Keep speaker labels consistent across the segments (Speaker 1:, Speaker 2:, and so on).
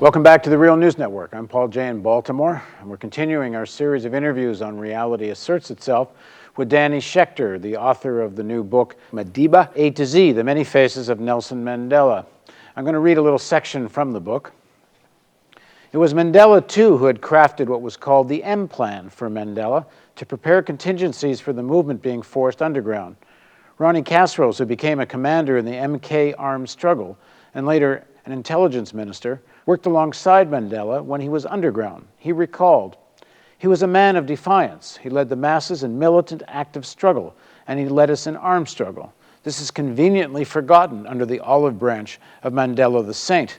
Speaker 1: Welcome back to the Real News Network. I'm Paul Jay in Baltimore, and we're continuing our series of interviews on Reality Asserts Itself with Danny Schechter, the author of the new book, Mandela, A to Z, The Many Faces of Nelson Mandela. I'm going to read a little section from the book. It was Mandela, too, who had crafted what was called the M Plan for Mandela to prepare contingencies for the movement being forced underground. Ronnie Kasrils, who became a commander in the MK armed struggle and later an intelligence minister, worked alongside Mandela when he was underground. He recalled, "He was a man of defiance. He led the masses in militant active struggle, and he led us in armed struggle. This is conveniently forgotten under the olive branch of Mandela the Saint.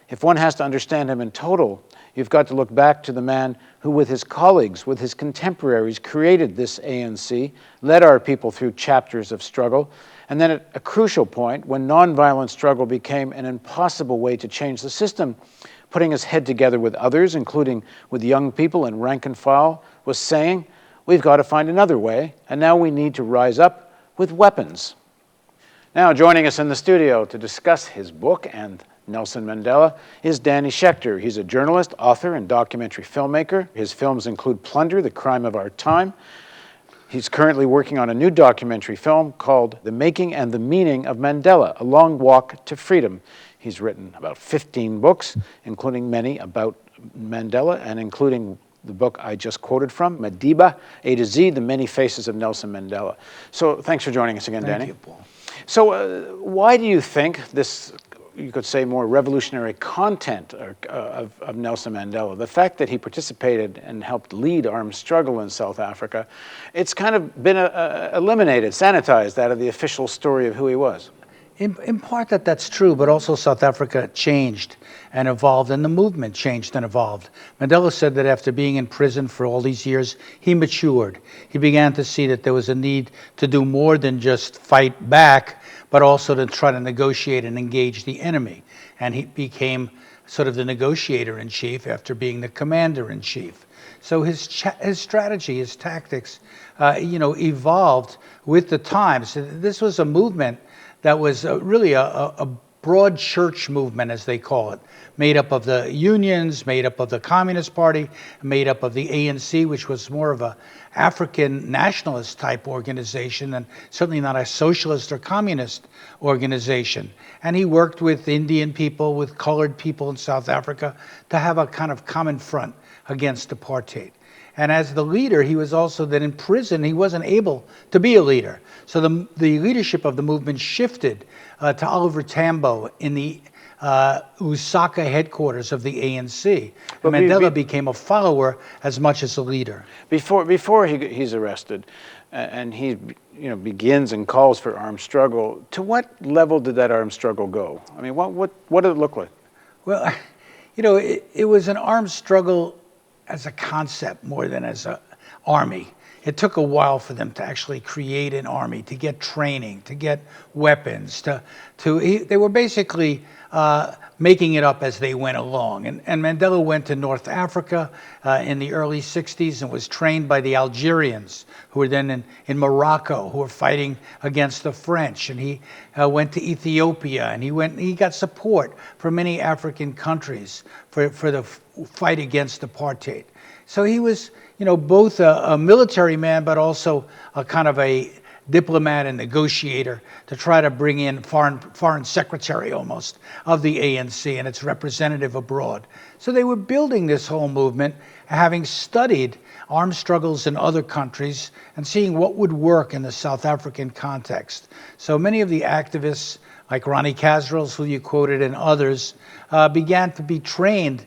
Speaker 1: If one has to understand him in total, you've got to look back to the man who, with his colleagues, with his contemporaries, created this ANC, led our people through chapters of struggle, and then at a crucial point, when nonviolent struggle became an impossible way to change the system, putting his head together with others, including with young people and rank and file, was saying, we've got to find another way, and now we need to rise up with weapons." Now, joining us in the studio to discuss his book and Nelson Mandela is Danny Schechter. He's a journalist, author, and documentary filmmaker. His films include Plunder, The Crime of Our Time. He's currently working on a new documentary film called The Making and the Meaning of Mandela, A Long Walk to Freedom. He's written about 15 books, including many about Mandela, and including the book I just quoted from, Mandela, A to Z, The Many Faces of Nelson Mandela. So thanks for joining us again, Danny.
Speaker 2: Thank you, Paul.
Speaker 1: So why do you think this, you could say, more revolutionary content of Nelson Mandela, the fact that he participated and helped lead armed struggle in South Africa, it's kind of been eliminated, sanitized out of the official story of who he was?
Speaker 2: In part that's true, but also South Africa changed and evolved, and the movement changed and evolved. Mandela said that after being in prison for all these years, he matured. He began to see that there was a need to do more than just fight back, but also to try to negotiate and engage the enemy. And he became sort of the negotiator-in-chief after being the commander-in-chief. So his strategy, his tactics, evolved with the times. This was a movement that was really a broad church movement, as they call it, made up of the unions, made up of the Communist Party, made up of the ANC, which was more of a African nationalist type organization and certainly not a socialist or communist organization. And he worked with Indian people, with colored people in South Africa to have a kind of common front against apartheid. And as the leader, he was also then in prison. He wasn't able to be a leader. So the leadership of the movement shifted to Oliver Tambo in the Lusaka headquarters of the ANC. But Mandela became a follower as much as a leader.
Speaker 1: Before he's arrested, and he begins and calls for armed struggle, to what level did that armed struggle go? I mean, what did it look like?
Speaker 2: Well, it was an armed struggle as a concept more than as an army. It took a while for them to actually create an army, to get training, to get weapons. They were basically making it up as they went along. And Mandela went to North Africa in the early 60s and was trained by the Algerians, who were then in Morocco, who were fighting against the French. And he went to Ethiopia, and he got support from many African countries for the fight against apartheid. So he was, both a military man, but also a kind of a diplomat and negotiator to try to bring in foreign secretary almost of the ANC and its representative abroad. So they were building this whole movement, having studied armed struggles in other countries and seeing what would work in the South African context. So many of the activists, like Ronnie Kasrils, who you quoted, and others, began to be trained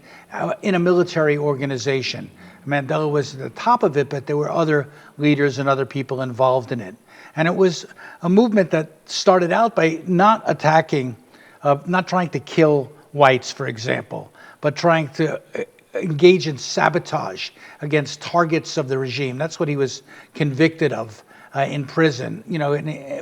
Speaker 2: in a military organization. Mandela was at the top of it, but there were other leaders and other people involved in it. And it was a movement that started out by not attacking, not trying to kill whites, for example, but trying to engage in sabotage against targets of the regime. That's what he was convicted of in prison,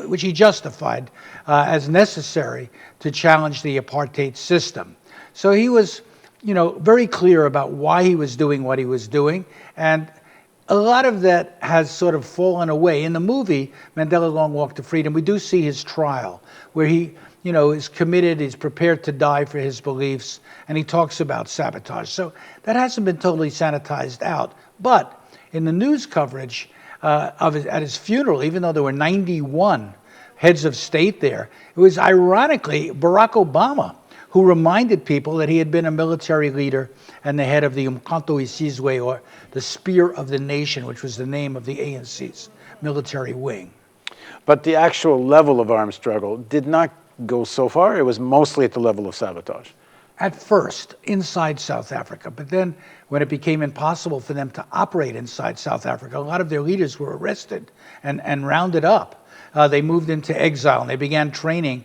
Speaker 2: which he justified as necessary to challenge the apartheid system. So he was, very clear about why he was doing what he was doing, and a lot of that has sort of fallen away. In the movie, Mandela Long Walk to Freedom, we do see his trial, where he, is committed, he's prepared to die for his beliefs, and he talks about sabotage. So that hasn't been totally sanitized out. But in the news coverage at his funeral, even though there were 91 heads of state there, it was ironically Barack Obama who reminded people that he had been a military leader and the head of the Umkhonto Isizwe, or the Spear of the Nation, which was the name of the ANC's military wing.
Speaker 1: But the actual level of armed struggle did not go so far. It was mostly at the level of sabotage.
Speaker 2: At first, inside South Africa. But then when it became impossible for them to operate inside South Africa, a lot of their leaders were arrested and rounded up. They moved into exile, and they began training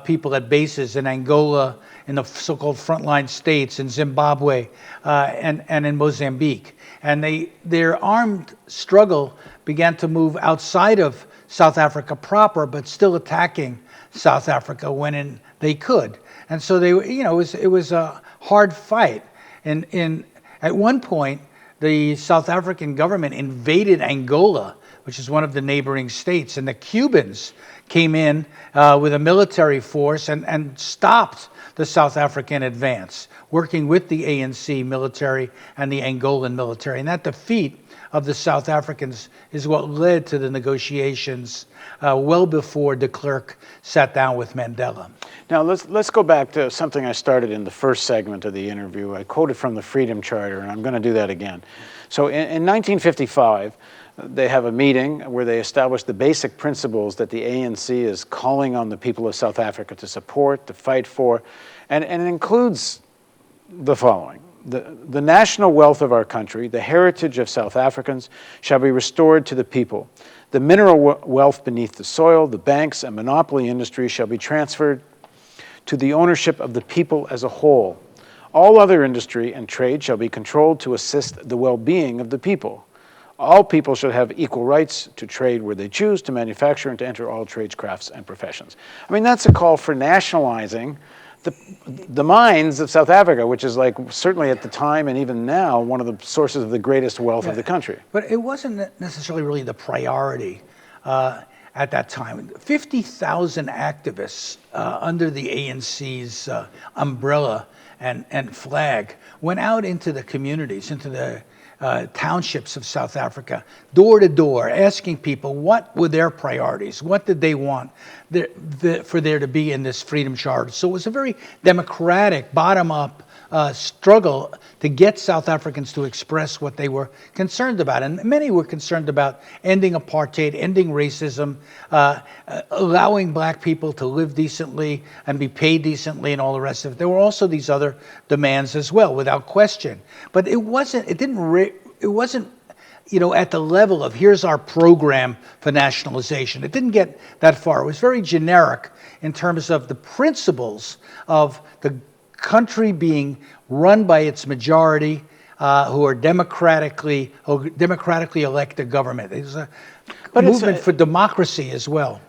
Speaker 2: people at bases in Angola, in the so-called frontline states, in Zimbabwe, and in Mozambique. And their armed struggle began to move outside of South Africa proper, but still attacking South Africa when they could. And so it was a hard fight. And at one point, the South African government invaded Angola, which is one of the neighboring states, and the Cubans came in with a military force and stopped the South African advance, working with the ANC military and the Angolan military. And that defeat of the South Africans is what led to the negotiations well before de Klerk sat down with Mandela.
Speaker 1: Now let's go back to something I started in the first segment of the interview. I quoted from the Freedom Charter, and I'm going to do that again. So in 1955, they have a meeting where they establish the basic principles that the ANC is calling on the people of South Africa to support, to fight for, and it includes the following. The national wealth of our country, the heritage of South Africans, shall be restored to the people. The mineral wealth beneath the soil, the banks and monopoly industry shall be transferred to the ownership of the people as a whole. All other industry and trade shall be controlled to assist the well-being of the people. All people should have equal rights to trade where they choose, to manufacture, and to enter all trades, crafts, and professions. I mean, that's a call for nationalizing the mines of South Africa, which is, like, certainly at the time and even now, one of the sources of the greatest wealth of the country.
Speaker 2: But it wasn't necessarily really the priority at that time. 50,000 activists under the ANC's umbrella and flag went out into the communities, into the townships of South Africa, door to door, asking people what were their priorities, what did they want for there to be in this Freedom Charter. So it was a very democratic, bottom-up struggle to get South Africans to express what they were concerned about. And many were concerned about ending apartheid, ending racism, allowing black people to live decently and be paid decently and all the rest of it. There were also these other demands as well, without question. But it wasn't at the level of here's our program for nationalization. It didn't get that far. It was very generic in terms of the principles of the country being run by its majority, who are democratically elected government. There's a movement for democracy as well.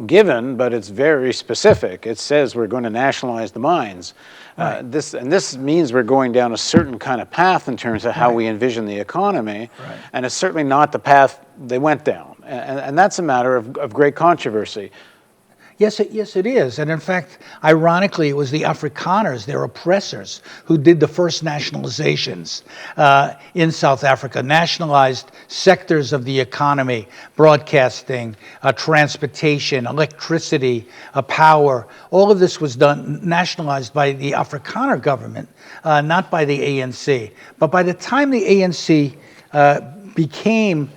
Speaker 1: Given, but it's very specific. It says we're going to nationalize the mines. Right. This means we're going down a certain kind of path in terms of how we envision the economy, and it's certainly not the path they went down. And that's a matter of great controversy.
Speaker 2: Yes, it is. And in fact, ironically, it was the Afrikaners, their oppressors, who did the first nationalizations in South Africa, nationalized sectors of the economy, broadcasting, transportation, electricity, power. All of this was nationalized by the Afrikaner government, not by the ANC. But by the time the ANC became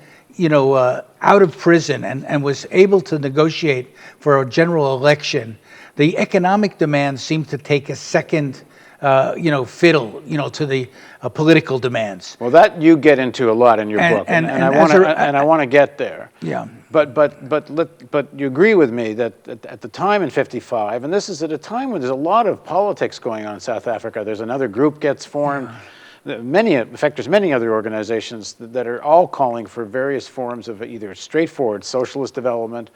Speaker 2: out of prison and was able to negotiate for a general election, the economic demands seemed to take a second, fiddle, to the political demands.
Speaker 1: Well, that you get into a lot in your book, and I want to get there.
Speaker 2: Yeah.
Speaker 1: But you agree with me that at the time in '55, and this is at a time when there's a lot of politics going on in South Africa. There's another group gets formed. In fact, there's many other organizations that are all calling for various forms of either straightforward socialist development.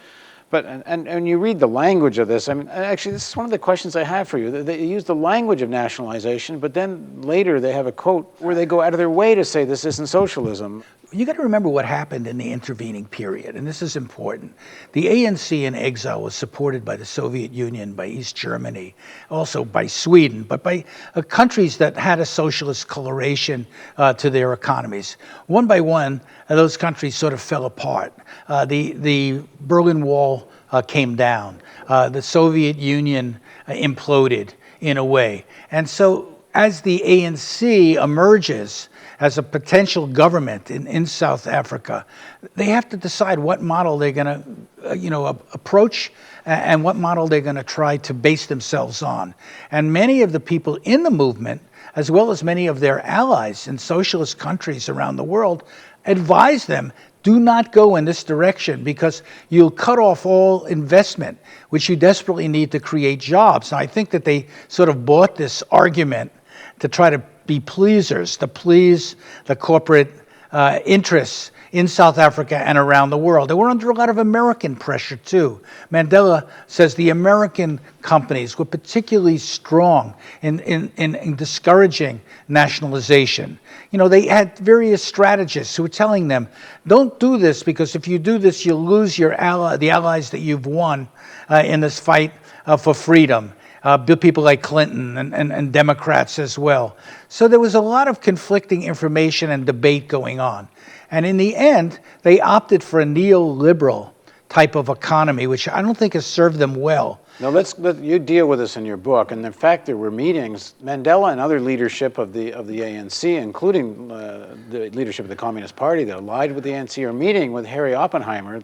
Speaker 1: But, and you read the language of this, I mean, actually, this is one of the questions I have for you. They use the language of nationalization, but then later they have a quote where they go out of their way to say this isn't socialism.
Speaker 2: You got to remember what happened in the intervening period, and this is important. The ANC in exile was supported by the Soviet Union, by East Germany, also by Sweden, but by countries that had a socialist coloration to their economies. One by one, those countries sort of fell apart. The Berlin Wall came down. The Soviet Union imploded in a way. And so as the ANC emerges as a potential government in South Africa, they have to decide what model they're going to approach and what model they're going to try to base themselves on. And many of the people in the movement, as well as many of their allies in socialist countries around the world, advise them, do not go in this direction because you'll cut off all investment, which you desperately need to create jobs. And I think that they sort of bought this argument to try to be pleasers, to please the corporate interests in South Africa and around the world. They were under a lot of American pressure too. Mandela says the American companies were particularly strong in discouraging nationalization. You know, they had various strategists who were telling them, don't do this because if you do this, you'll lose your the allies that you've won in this fight for freedom. People like Clinton and Democrats as well. So there was a lot of conflicting information and debate going on. And in the end, they opted for a neoliberal type of economy, which I don't think has served them well.
Speaker 1: Now, you deal with this in your book, and in fact, there were meetings. Mandela and other leadership of the ANC, including the leadership of the Communist Party that allied with the ANC, are meeting with Harry Oppenheimer.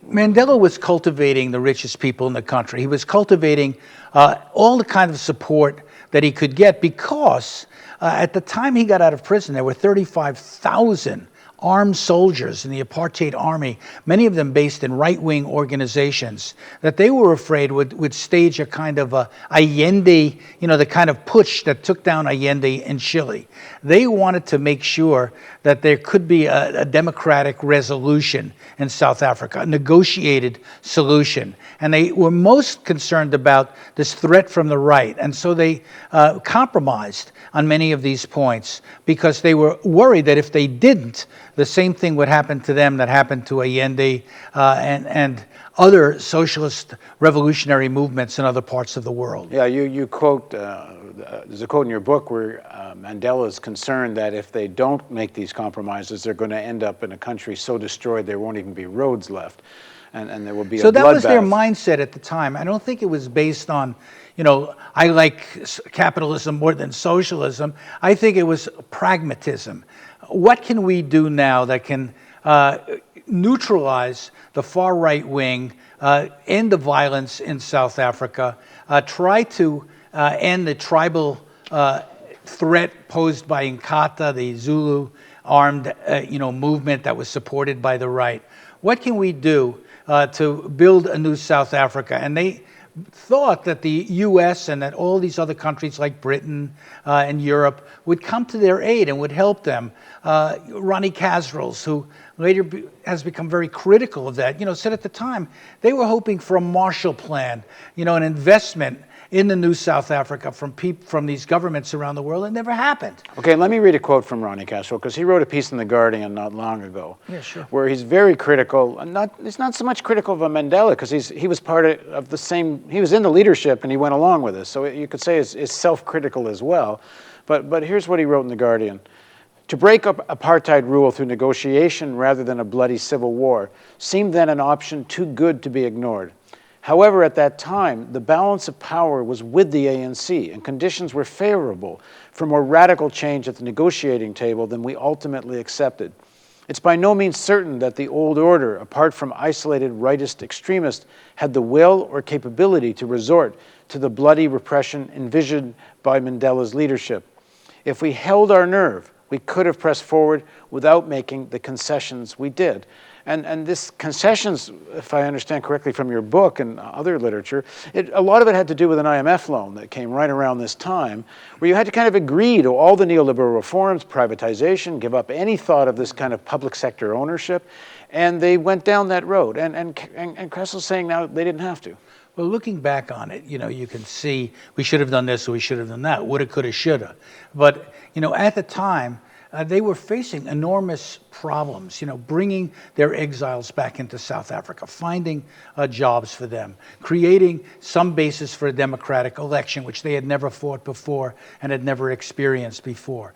Speaker 2: Mandela was cultivating the richest people in the country. He was cultivating all the kind of support that he could get because at the time he got out of prison, there were 35,000 armed soldiers in the apartheid army, many of them based in right-wing organizations, that they were afraid would stage a kind of Allende, the kind of putsch that took down Allende in Chile. They wanted to make sure that there could be a democratic resolution in South Africa, a negotiated solution. And they were most concerned about this threat from the right. And so they compromised on many of these points because they were worried that if they didn't, the same thing would happen to them that happened to Allende and other socialist revolutionary movements in other parts of the world.
Speaker 1: Yeah, you quote, there's a quote in your book where Mandela is concerned that if they don't make these compromises, they're going to end up in a country so destroyed there won't even be roads left. And there will be a bloodbath.
Speaker 2: So that was their mindset at the time. I don't think it was based on, I like capitalism more than socialism. I think it was pragmatism. What can we do now that can neutralize the far right wing, end the violence in South Africa, try to end the tribal threat posed by Inkatha, the Zulu armed movement that was supported by the right? What can we do to build a new South Africa? And they thought that the U.S. and that all these other countries like Britain and Europe would come to their aid and would help them. Ronnie Kasrils, who later has become very critical of that, said at the time they were hoping for a Marshall Plan, an investment in the new South Africa from these governments around the world. It never happened.
Speaker 1: Okay, let me read a quote from Ronnie Kasrils, because he wrote a piece in The Guardian not long ago.
Speaker 2: Yeah, sure.
Speaker 1: Where he's very critical, he's not so much critical of Mandela, because he was part of the same, he was in the leadership and he went along with this. So you could say is self-critical as well. But here's what he wrote in The Guardian. To break up apartheid rule through negotiation rather than a bloody civil war seemed then an option too good to be ignored. However, at that time, the balance of power was with the ANC, and conditions were favorable for more radical change at the negotiating table than we ultimately accepted. It's by no means certain that the old order, apart from isolated rightist extremists, had the will or capability to resort to the bloody repression envisioned by Mandela's leadership. If we held our nerve, we could have pressed forward without making the concessions we did. And this concessions, if I understand correctly from your book and other literature, a lot of it had to do with an IMF loan that came right around this time, where you had to kind of agree to all the neoliberal reforms, privatization, give up any thought of this kind of public sector ownership, and they went down that road. And Kressel's saying now they didn't have to.
Speaker 2: Well, looking back on it, you can see we should have done this or we should have done that, woulda, coulda, shoulda. But, at the time, they were facing enormous problems, bringing their exiles back into South Africa, finding jobs for them, creating some basis for a democratic election, which they had never fought before and had never experienced before.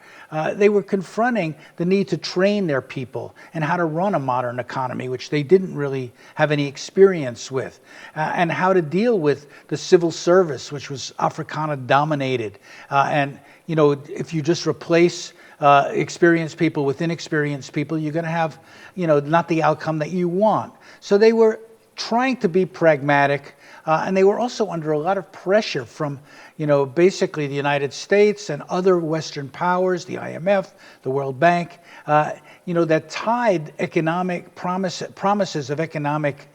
Speaker 2: They were confronting the need to train their people and how to run a modern economy, which they didn't really have any experience with, and how to deal with the civil service, which was Afrikaner dominated. If you just replace experienced people with inexperienced people, you're going to have, not the outcome that you want. So they were trying to be pragmatic, and they were also under a lot of pressure from, basically the United States and other Western powers, the IMF, the World Bank, that tied economic promises of economic,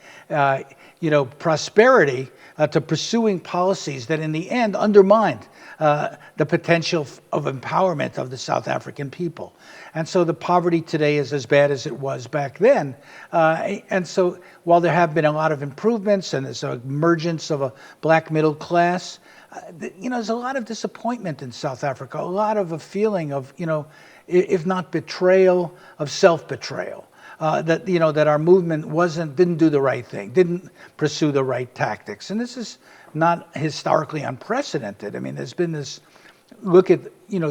Speaker 2: prosperity to pursuing policies that in the end undermined the potential of empowerment of the South African people. And so the poverty today is as bad as it was back then. And so while there have been a lot of improvements and there's an emergence of a black middle class, there's a lot of disappointment in South Africa, a lot of a feeling of, if not betrayal, of self-betrayal. That our movement didn't do the right thing, didn't pursue the right tactics. And this is not historically unprecedented. I mean, there's been this look at,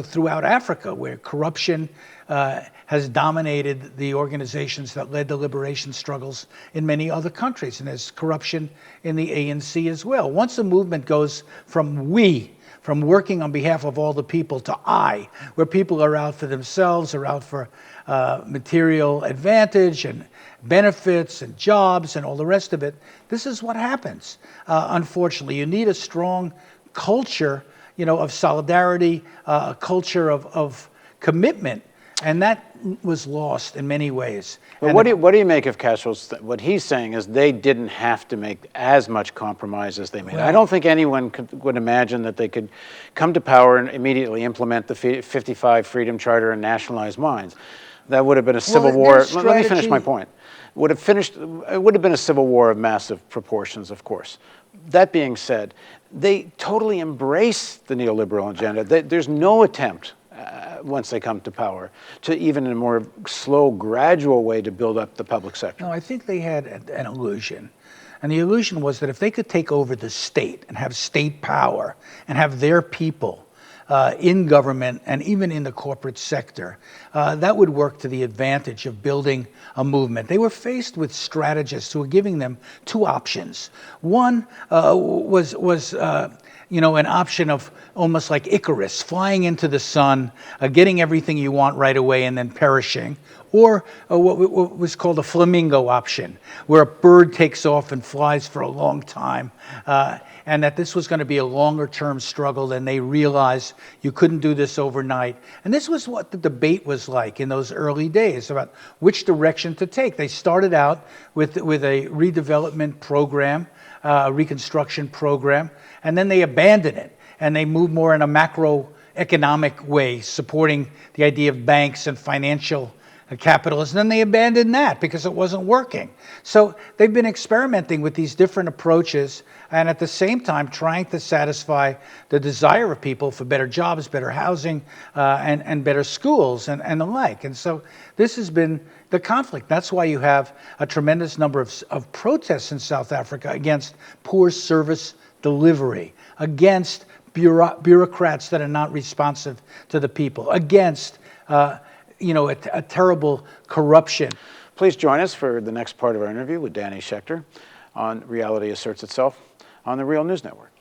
Speaker 2: throughout Africa where corruption has dominated the organizations that led the liberation struggles in many other countries. And there's corruption in the ANC as well. Once a movement goes from working on behalf of all the people to I, where people are out for themselves, are out for material advantage and benefits and jobs and all the rest of it, this is what happens. Unfortunately, you need a strong culture, of solidarity, a culture of commitment, and that was lost in many ways.
Speaker 1: Well, what do you make of Castro's? What he's saying is they didn't have to make as much compromise as they made.
Speaker 2: Well,
Speaker 1: I don't think anyone would imagine that they could come to power and immediately implement the 55 Freedom Charter and nationalize mines. That would have been a civil war. Let me finish my point. It would have been a civil war of massive proportions, of course. That being said, they totally embrace the neoliberal agenda. There's no attempt, once they come to power, to even in a more slow, gradual way to build up the public sector.
Speaker 2: No, I think they had an illusion. And the illusion was that if they could take over the state and have state power and have their people in government and even in the corporate sector, that would work to the advantage of building a movement. They were faced with strategists who were giving them two options. One was an option of almost like Icarus, flying into the sun, getting everything you want right away and then perishing, or what was called a flamingo option, where a bird takes off and flies for a long time, and that this was going to be a longer-term struggle, and they realized you couldn't do this overnight. And this was what the debate was like in those early days about which direction to take. They started out with a redevelopment program, reconstruction program, and then they abandoned it, and they moved more in a macroeconomic way, supporting the idea of banks and financial capitalism. Then they abandoned that because it wasn't working. So they've been experimenting with these different approaches and at the same time trying to satisfy the desire of people for better jobs, better housing, and better schools and the like. And so this has been the conflict. That's why you have a tremendous number of protests in South Africa against poor service delivery, against bureaucrats that are not responsive to the people, against a terrible corruption.
Speaker 1: Please join us for the next part of our interview with Danny Schechter on Reality Asserts Itself on the Real News Network.